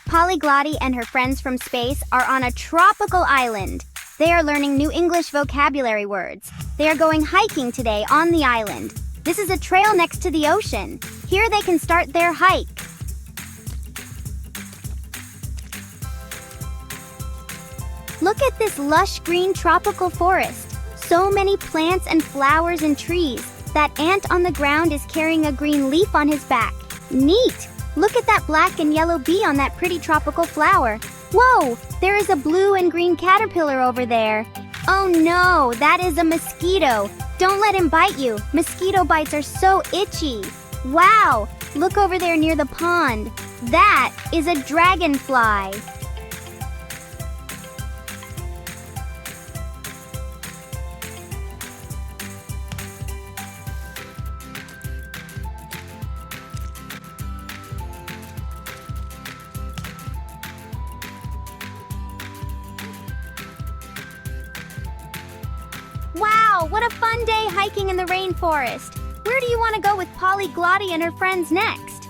Polly Glotty and her friends from space are on a tropical island. They are learning new English vocabulary words. They are going hiking today on the island. This is a trail next to the ocean. Here they can start their hike. Look at this lush green tropical forest. So many plants and flowers and trees. That ant on the ground is carrying a green leaf on his back. Neat! Look at that black and yellow bee on that pretty tropical flower. Whoa! There is a blue and green caterpillar over there. Oh no, that is a mosquito. Don't let him bite you. Mosquito bites are so itchy. Wow! Look over there near the pond. That is a dragonfly. Wow, what a fun day hiking in the rainforest! Where do you want to go with Polly Glotty and her friends next?